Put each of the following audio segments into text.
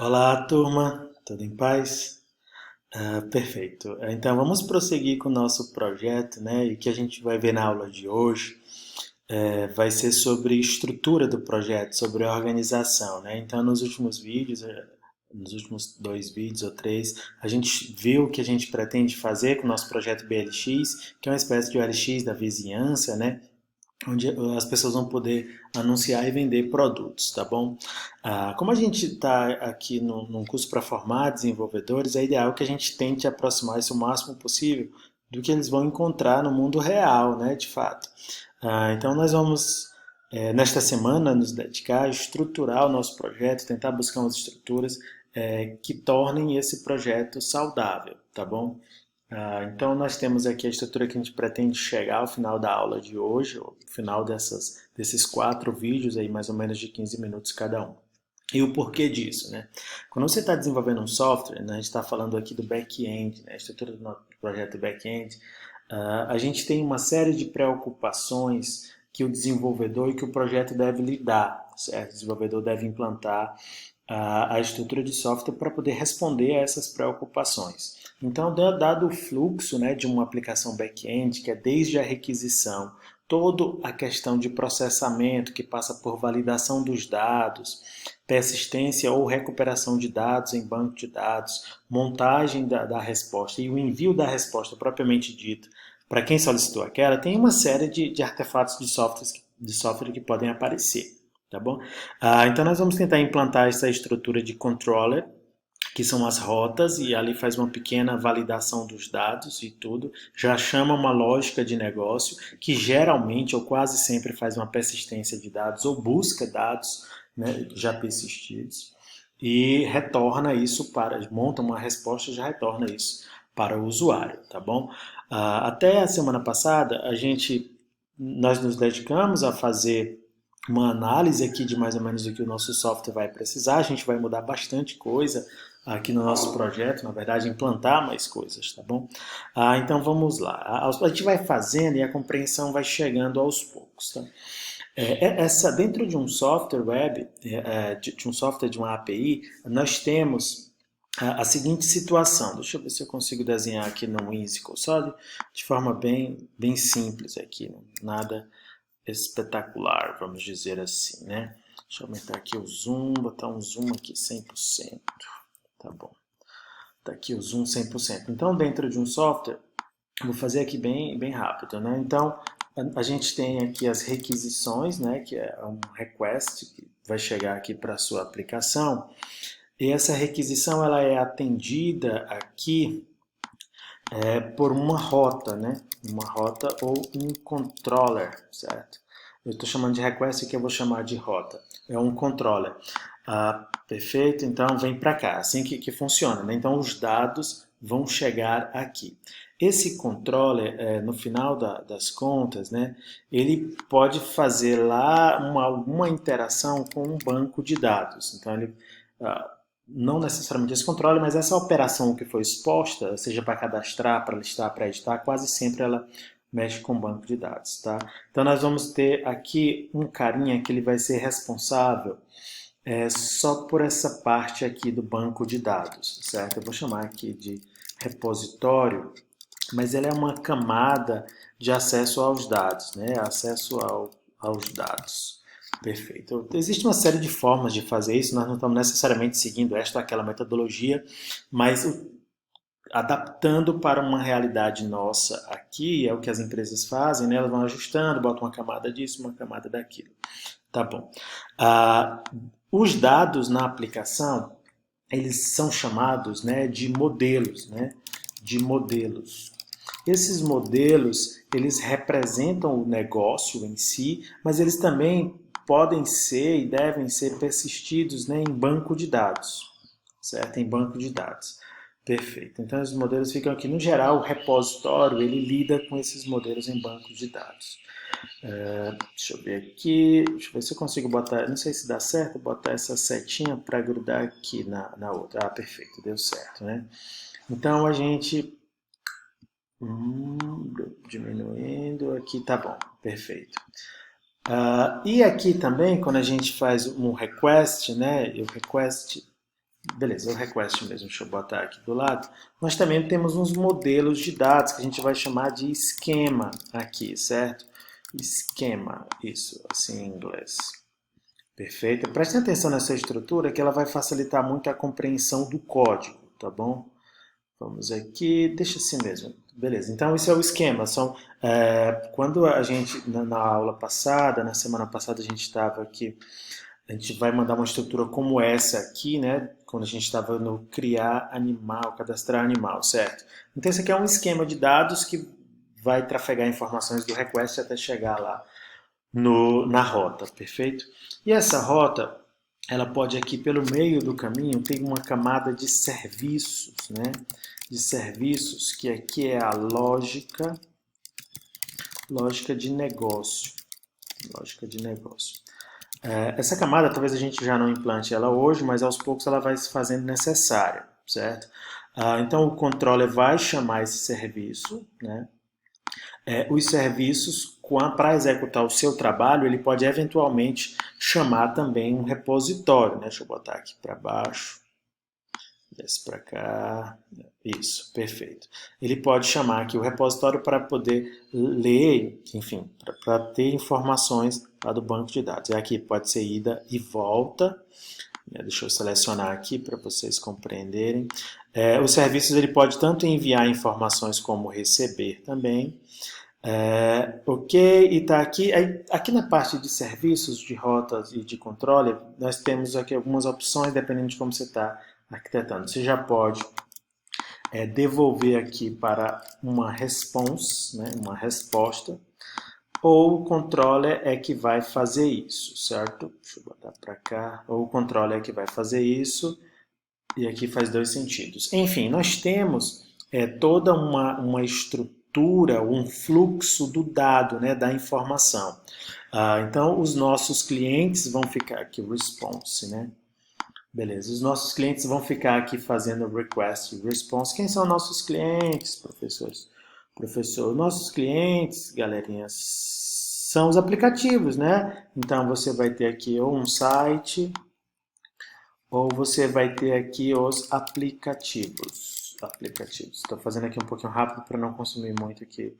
Olá, turma, tudo em paz? Perfeito. Então vamos prosseguir com o nosso projeto, né? E o que a gente vai ver na aula de hoje vai ser sobre estrutura do projeto, sobre a organização, né? Então nos últimos vídeos, nos últimos dois vídeos ou três, a gente viu o que a gente pretende fazer com o nosso projeto BLX, que é uma espécie de OLX da vizinhança, né? Onde as pessoas vão poder anunciar e vender produtos, tá bom? Como a gente está aqui num curso para formar desenvolvedores, é ideal que a gente tente aproximar isso o máximo possível do que eles vão encontrar no mundo real, né, de fato. Então nós vamos, nesta semana, nos dedicar a estruturar o nosso projeto, tentar buscar umas estruturas que tornem esse projeto saudável, tá bom? Então, nós temos aqui a estrutura que a gente pretende chegar ao final da aula de hoje, ao final desses quatro vídeos, aí, mais ou menos de 15 minutos cada um. E o porquê disso, né? Quando você está desenvolvendo um software, né, a gente está falando aqui do back-end, né, a estrutura do nosso projeto back-end, a gente tem uma série de preocupações que o desenvolvedor e que o projeto deve lidar, certo? O desenvolvedor deve implantar a estrutura de software para poder responder a essas preocupações. Então, dado o fluxo, né, de uma aplicação back-end, que é desde a requisição, toda a questão de processamento, que passa por validação dos dados, persistência ou recuperação de dados em banco de dados, montagem da resposta e o envio da resposta propriamente dito para quem solicitou aquela, tem uma série de artefatos de software que podem aparecer. Tá bom? Então nós vamos tentar implantar essa estrutura de controller, que são as rotas, e ali faz uma pequena validação dos dados e tudo. Já chama uma lógica de negócio, que geralmente ou quase sempre faz uma persistência de dados ou busca dados, né, já persistidos e retorna isso monta uma resposta e já retorna isso para o usuário, tá bom? Até a semana passada nós nos dedicamos a fazer uma análise aqui de mais ou menos do que o nosso software vai precisar. A gente vai mudar bastante coisa aqui no nosso projeto, na verdade, implantar mais coisas, tá bom? Então vamos lá. A gente vai fazendo e a compreensão vai chegando aos poucos, tá? Dentro de um software web, de um software de uma API, nós temos a seguinte situação. Deixa eu ver se eu consigo desenhar aqui no Whimsical, só de forma bem simples aqui, nada espetacular, vamos dizer assim, né? Deixa eu aumentar aqui o zoom, botar um zoom aqui 100%. Tá bom. Tá aqui o zoom 100%. Então, dentro de um software, vou fazer aqui bem rápido, né? Então, a gente tem aqui as requisições, né? Que é um request que vai chegar aqui para a sua aplicação. E essa requisição ela é atendida aqui por uma rota, né? Uma rota ou um controller, certo? Eu estou chamando de request que eu vou chamar de rota. É um controller. Perfeito? Então vem para cá, assim que funciona, né? Então os dados vão chegar aqui. Esse controller, no final das contas, né, ele pode fazer lá alguma interação com um banco de dados. Então ele não necessariamente esse controle, mas essa operação que foi exposta, seja para cadastrar, para listar, para editar, quase sempre ela mexe com banco de dados, tá? Então nós vamos ter aqui um carinha que ele vai ser responsável só por essa parte aqui do banco de dados, certo? Eu vou chamar aqui de repositório, mas ele é uma camada de acesso aos dados, né? Acesso aos dados. Perfeito. Existe uma série de formas de fazer isso, nós não estamos necessariamente seguindo esta ou aquela metodologia, mas adaptando para uma realidade nossa aqui, é o que as empresas fazem, né? Elas vão ajustando, botam uma camada disso, uma camada daquilo. Tá bom. Os dados na aplicação, eles são chamados, né, de modelos, né? De modelos. Esses modelos, eles representam o negócio em si, mas eles também podem ser e devem ser persistidos, né, em banco de dados, certo? Em banco de dados. Perfeito. Então, os modelos ficam aqui. No geral, o repositório, ele lida com esses modelos em bancos de dados. Deixa eu ver aqui, deixa eu ver se eu consigo botar, não sei se dá certo, botar essa setinha para grudar aqui na outra. Perfeito, deu certo, né? Então, a gente diminuindo, aqui tá bom, perfeito. E aqui também, quando a gente faz um request, né, o request Beleza, é o request mesmo, deixa eu botar aqui do lado. Nós também temos uns modelos de dados que a gente vai chamar de esquema aqui, certo? Esquema, isso, assim em inglês. Perfeito. Preste atenção nessa estrutura que ela vai facilitar muito a compreensão do código, tá bom? Vamos aqui, deixa assim mesmo. Beleza, então esse é o esquema. Quando a gente, na aula passada, na semana passada a gente estava aqui, a gente vai mandar uma estrutura como essa aqui, né? Quando a gente estava no criar animal, cadastrar animal, certo? Então esse aqui é um esquema de dados que vai trafegar informações do request até chegar lá na rota, perfeito? E essa rota, ela pode aqui pelo meio do caminho ter uma camada de serviços, né? De serviços, que aqui é a lógica de negócio. Lógica de negócio. Essa camada talvez a gente já não implante ela hoje, mas aos poucos ela vai se fazendo necessária, certo? Então o controller vai chamar esse serviço, né? Os serviços, para executar o seu trabalho, ele pode eventualmente chamar também um repositório, né? Deixa eu botar aqui para baixo, desce para cá, isso, perfeito. Ele pode chamar aqui o repositório para poder ler, enfim, para ter informações lá do banco de dados. Aqui pode ser ida e volta. Deixa eu selecionar aqui para vocês compreenderem. Os serviços ele pode tanto enviar informações como receber também. Ok, e está aqui, aqui na parte de serviços, de rotas e de controle, nós temos aqui algumas opções dependendo de como você está arquitetando. Você já pode devolver aqui para uma response, né, uma resposta, ou o controller é que vai fazer isso, certo? Deixa eu botar para cá. Ou o controller é que vai fazer isso, e aqui faz dois sentidos. Enfim, nós temos toda uma estrutura, um fluxo do dado, né, da informação. Então, os nossos clientes vão ficar aqui, response, né? Beleza, os nossos clientes vão ficar aqui fazendo request e response. Quem são nossos clientes, professores? Professor, nossos clientes, galerinha, são os aplicativos, né? Então, você vai ter aqui ou um site, ou você vai ter aqui os aplicativos. Estou fazendo aqui um pouquinho rápido para não consumir muito aqui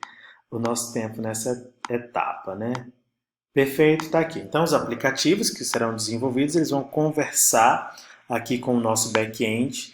o nosso tempo nessa etapa, né? Perfeito, está aqui. Então, os aplicativos que serão desenvolvidos, eles vão conversar aqui com o nosso back-end,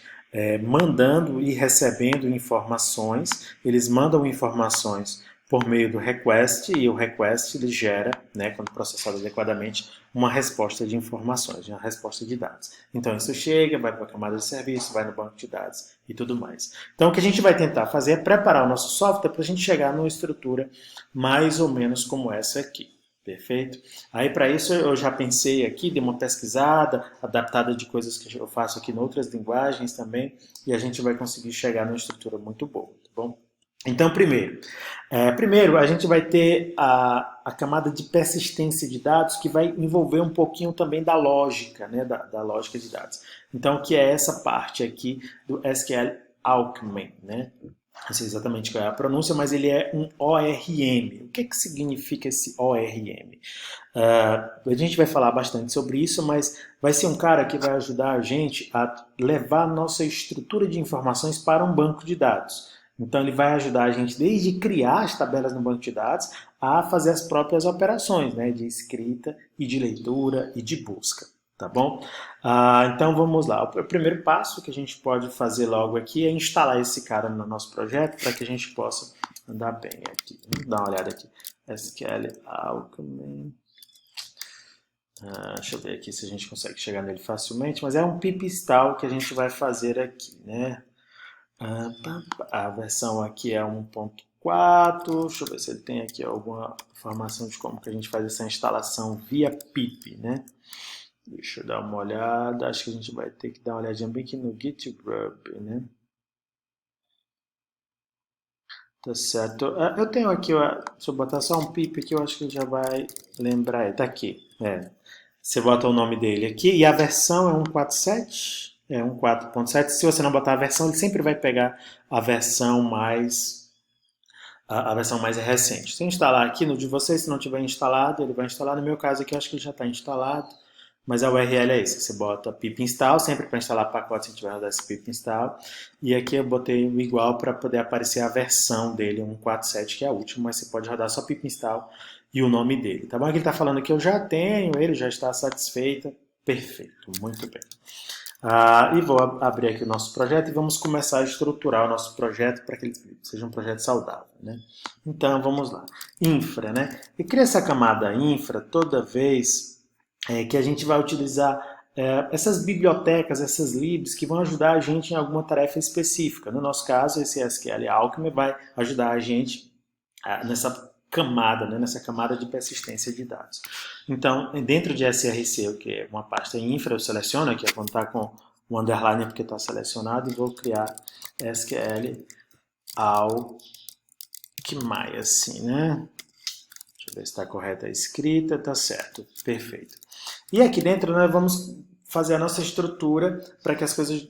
mandando e recebendo informações. Eles mandam informações por meio do request e o request ele gera, né, quando processado adequadamente, uma resposta de informações, uma resposta de dados. Então, isso chega, vai para a camada de serviço, vai no banco de dados e tudo mais. Então, o que a gente vai tentar fazer é preparar o nosso software para a gente chegar numa estrutura mais ou menos como essa aqui. Perfeito? Aí para isso eu já pensei aqui, dei uma pesquisada, adaptada de coisas que eu faço aqui em outras linguagens também, e a gente vai conseguir chegar numa estrutura muito boa, tá bom? Então, primeiro a gente vai ter a camada de persistência de dados que vai envolver um pouquinho também da lógica, né, da lógica de dados. Então, que é essa parte aqui do SQL Alchemy, né? Não sei exatamente qual é a pronúncia, mas ele é um ORM. O que significa esse ORM? A gente vai falar bastante sobre isso, mas vai ser um cara que vai ajudar a gente a levar a nossa estrutura de informações para um banco de dados. Então ele vai ajudar a gente desde criar as tabelas no banco de dados a fazer as próprias operações, né, de escrita e de leitura e de busca. Tá bom? Então vamos lá. O primeiro passo que a gente pode fazer logo aqui é instalar esse cara no nosso projeto para que a gente possa andar bem aqui. Vamos dar uma olhada aqui. SQL Alchemy. Deixa eu ver aqui se a gente consegue chegar nele facilmente, mas é um pip install que a gente vai fazer aqui, né? A versão aqui é 1.4. Deixa eu ver se ele tem aqui alguma informação de como que a gente faz essa instalação via pip, né? Deixa eu dar uma olhada. Acho que a gente vai ter que dar uma olhadinha bem aqui no GitHub, né? Tá certo. Eu tenho aqui, se eu botar só um pip aqui, eu acho que ele já vai lembrar. Tá aqui. Você bota o nome dele aqui e a versão é 1.4.7? É 1.4.7. Se você não botar a versão, ele sempre vai pegar a versão mais recente. Se eu instalar aqui no de vocês, se não tiver instalado, ele vai instalar. No meu caso aqui, eu acho que ele já está instalado. mas a URL é isso. Você bota pip install, sempre para instalar pacote a gente vai rodar esse pip install. E aqui eu botei o igual para poder aparecer a versão dele, 1.4.7, que é a última, mas você pode rodar só pip install e o nome dele. Tá bom? Aqui ele está falando que eu já tenho, ele já está satisfeita. Perfeito, muito bem. E vou abrir aqui o nosso projeto e vamos começar a estruturar o nosso projeto para que ele seja um projeto saudável, né? Então, vamos lá. Infra, né? E cria essa camada infra toda vez que a gente vai utilizar essas bibliotecas, essas libs que vão ajudar a gente em alguma tarefa específica. No nosso caso, esse SQL Alchemy vai ajudar a gente nessa camada, né, nessa camada de persistência de dados. Então, dentro de SRC, o que é uma pasta infra, eu seleciono aqui, quando está com o underline porque está selecionado, e vou criar SQL Alchemy, assim, né? Deixa eu ver se está correta a escrita, está certo, perfeito. E aqui dentro nós vamos fazer a nossa estrutura para que as coisas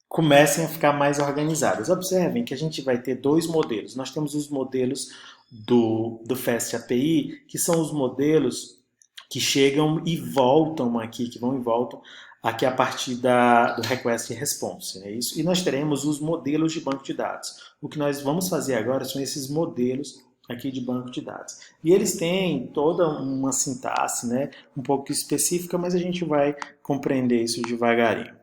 comecem a ficar mais organizadas. Observem que a gente vai ter dois modelos. Nós temos os modelos do Fast API, que são os modelos que chegam e voltam aqui, que vão e voltam aqui a partir do Request Response. É isso? E nós teremos os modelos de banco de dados. O que nós vamos fazer agora são esses modelos aqui de banco de dados. E eles têm toda uma sintaxe, né, um pouco específica, mas a gente vai compreender isso devagarinho.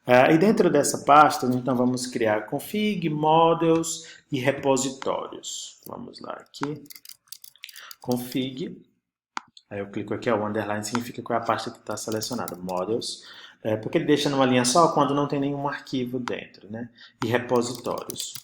E dentro dessa pasta, então vamos criar config, models e repositórios. Vamos lá aqui. Config. Aí eu clico aqui, o underline significa qual é a pasta que está selecionada. Models. Porque ele deixa numa linha só quando não tem nenhum arquivo dentro, né? E repositórios.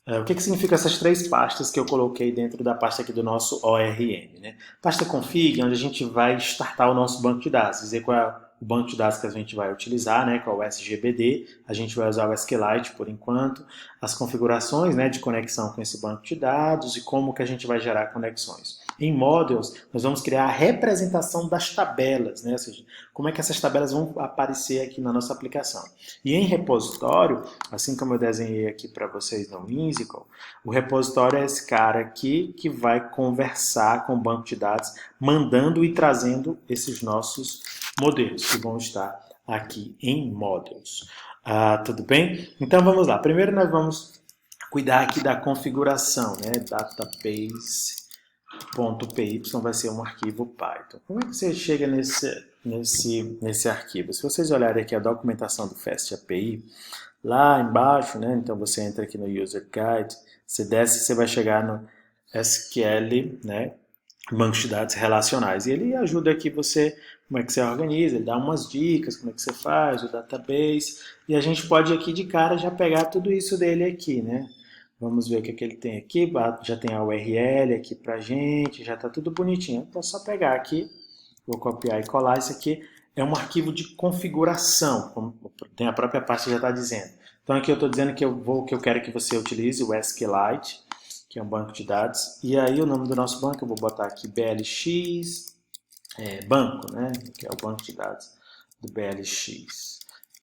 O que significa essas três pastas que eu coloquei dentro da pasta aqui do nosso ORM, né? Pasta config, onde a gente vai startar o nosso banco de dados, dizer qual é o banco de dados que a gente vai utilizar, né, qual é o SGBD, a gente vai usar o SQLite por enquanto, as configurações, né, de conexão com esse banco de dados e como que a gente vai gerar conexões. Em Models, nós vamos criar a representação das tabelas, né, ou seja, como é que essas tabelas vão aparecer aqui na nossa aplicação. E em repositório, assim como eu desenhei aqui para vocês no Whimsical, o repositório é esse cara aqui que vai conversar com o banco de dados, mandando e trazendo esses nossos modelos que vão estar aqui em Models. Tudo bem? Então vamos lá. Primeiro nós vamos cuidar aqui da configuração, né? Database.py vai ser um arquivo Python. Como é que você chega nesse arquivo? Se vocês olharem aqui a documentação do Fast API, lá embaixo, né? Então você entra aqui no User Guide, você desce, você vai chegar no SQL, né? Bancos de dados relacionais. E ele ajuda aqui você, como é que você organiza, ele dá umas dicas, como é que você faz, o database. E a gente pode aqui de cara já pegar tudo isso dele aqui, né? Vamos ver o que, que ele tem aqui. Já tem a URL aqui pra gente, já está tudo bonitinho. Então é só pegar aqui, vou copiar e colar. Isso aqui é um arquivo de configuração, como tem a própria pasta já está dizendo. Então aqui eu estou dizendo que eu quero que você utilize o SQLite, que é um banco de dados. E aí o nome do nosso banco eu vou botar aqui BLX banco, né? Que é o banco de dados do BLX.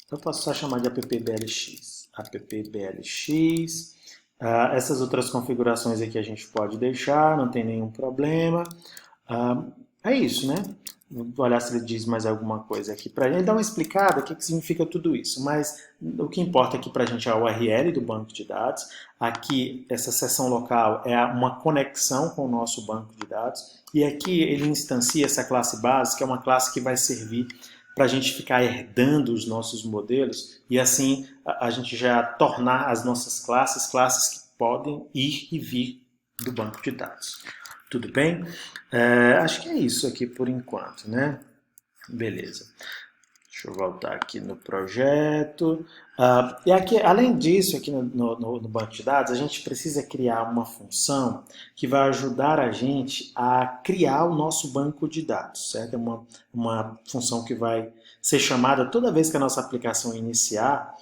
Então eu posso só chamar de appBLX. appBLX. Essas outras configurações aqui a gente pode deixar, não tem nenhum problema. É isso, né? Vou olhar se ele diz mais alguma coisa aqui para a gente. Dá uma explicada o que significa tudo isso. Mas o que importa aqui para a gente é a URL do banco de dados. Aqui, essa seção local é uma conexão com o nosso banco de dados. E aqui ele instancia essa classe base, que é uma classe que vai servir para a gente ficar herdando os nossos modelos e assim a gente já tornar as nossas classes que podem ir e vir do banco de dados. Tudo bem? Acho que é isso aqui por enquanto, né? Beleza. Deixa eu voltar aqui no projeto. E aqui, além disso, aqui no banco de dados, a gente precisa criar uma função que vai ajudar a gente a criar o nosso banco de dados, certo? É uma função que vai ser chamada toda vez que a nossa aplicação iniciar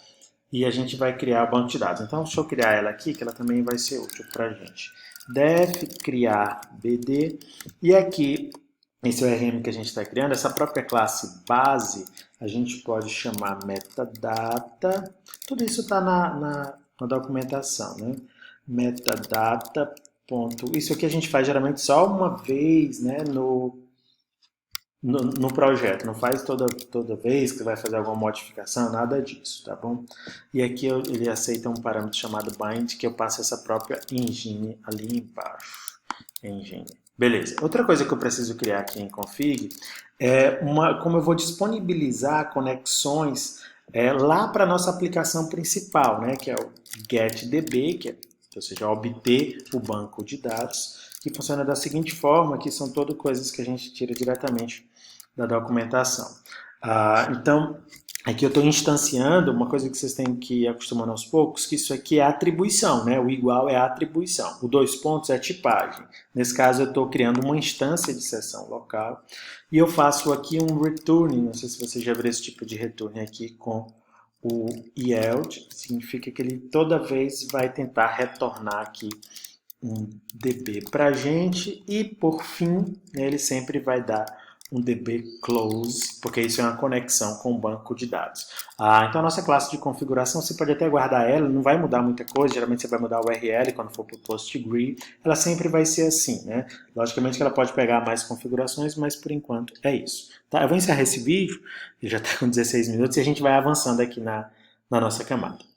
e a gente vai criar o banco de dados. Então, deixa eu criar ela aqui, que ela também vai ser útil para a gente. Def criar bd, e aqui, esse ORM que a gente está criando, essa própria classe base, a gente pode chamar metadata, tudo isso está na documentação, né? Metadata. Isso aqui a gente faz geralmente só uma vez, né? no projeto, não faz toda vez que você vai fazer alguma modificação, nada disso, tá bom? E aqui ele aceita um parâmetro chamado bind, que eu passo essa própria engine ali embaixo. Engine. Beleza. Outra coisa que eu preciso criar aqui em config é como eu vou disponibilizar conexões lá para a nossa aplicação principal, né, que é o getDB, que é, ou seja, obter o banco de dados, que funciona da seguinte forma, que são todas coisas que a gente tira diretamente da documentação. Então, aqui eu estou instanciando uma coisa que vocês têm que ir acostumando aos poucos, que isso aqui é atribuição, né? O igual é a atribuição. O 2 pontos é tipagem. Nesse caso, eu estou criando uma instância de sessão local e eu faço aqui um return, não sei se você já viu esse tipo de return aqui com o yield, significa que ele toda vez vai tentar retornar aqui um DB para a gente e, por fim, ele sempre vai dar um DB close, porque isso é uma conexão com o banco de dados. Então, a nossa classe de configuração, você pode até guardar ela, não vai mudar muita coisa, geralmente você vai mudar o URL quando for para o PostgRE, ela sempre vai ser assim, né? Logicamente que ela pode pegar mais configurações, mas por enquanto é isso. Tá? Eu vou encerrar esse vídeo, ele já está com 16 minutos, e a gente vai avançando aqui na nossa camada.